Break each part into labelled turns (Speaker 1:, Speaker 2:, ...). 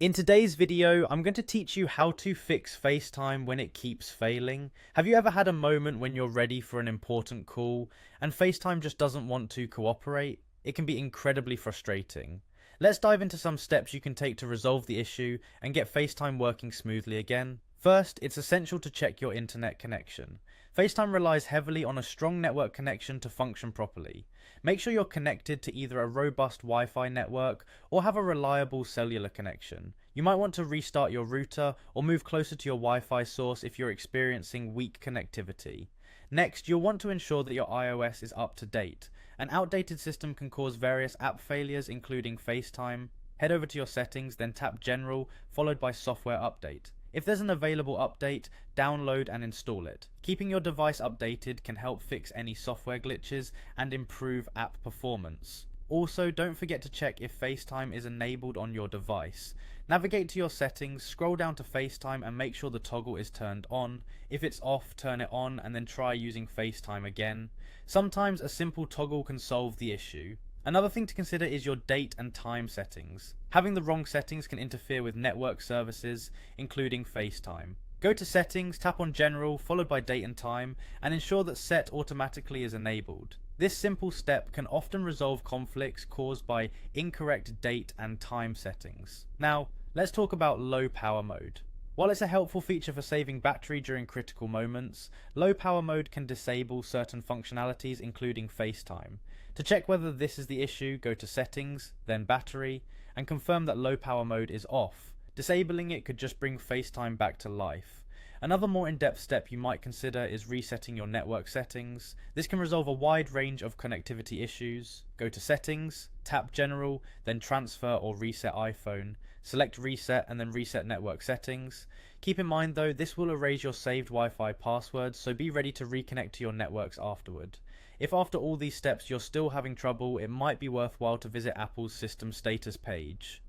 Speaker 1: In today's video, I'm going to teach you how to fix FaceTime when it keeps failing. Have you ever had a moment when you're ready for an important call and FaceTime just doesn't want to cooperate? It can be incredibly frustrating. Let's dive into some steps you can take to resolve the issue and get FaceTime working smoothly again. First, it's essential to check your internet connection. FaceTime relies heavily on a strong network connection to function properly. Make sure you're connected to either a robust Wi-Fi network or have a reliable cellular connection. You might want to restart your router or move closer to your Wi-Fi source if you're experiencing weak connectivity. Next, you'll want to ensure that your iOS is up to date. An outdated system can cause various app failures, including FaceTime. Head over to your settings, then tap General, followed by Software Update. If there's an available update, download and install it. Keeping your device updated can help fix any software glitches and improve app performance. Also, don't forget to check if FaceTime is enabled on your device. Navigate to your settings, scroll down to FaceTime and make sure the toggle is turned on. If it's off, turn it on and then try using FaceTime again. Sometimes a simple toggle can solve the issue. Another thing to consider is your date and time settings. Having the wrong settings can interfere with network services, including FaceTime. Go to Settings, tap on General, followed by Date and Time, and ensure that Set Automatically is enabled. This simple step can often resolve conflicts caused by incorrect date and time settings. Now, let's talk about low power mode. While it's a helpful feature for saving battery during critical moments, low power mode can disable certain functionalities, including FaceTime. To check whether this is the issue, go to Settings, then Battery, and confirm that low power mode is off. Disabling it could just bring FaceTime back to life. Another more in-depth step you might consider is resetting your network settings. This can resolve a wide range of connectivity issues. Go to Settings, tap General, then Transfer or Reset iPhone. Select Reset and then Reset Network Settings. Keep in mind though, this will erase your saved Wi-Fi passwords, so be ready to reconnect to your networks afterward. If after all these steps you're still having trouble, it might be worthwhile to visit Apple's System Status page.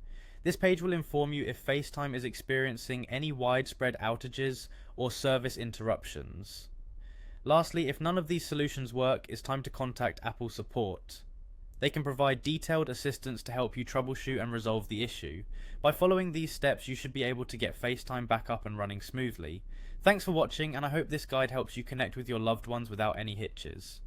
Speaker 1: This page will inform you if FaceTime is experiencing any widespread outages or service interruptions. Lastly, if none of these solutions work, it's time to contact Apple support. They can provide detailed assistance to help you troubleshoot and resolve the issue. By following these steps, you should be able to get FaceTime back up and running smoothly. Thanks for watching, and I hope this guide helps you connect with your loved ones without any hitches.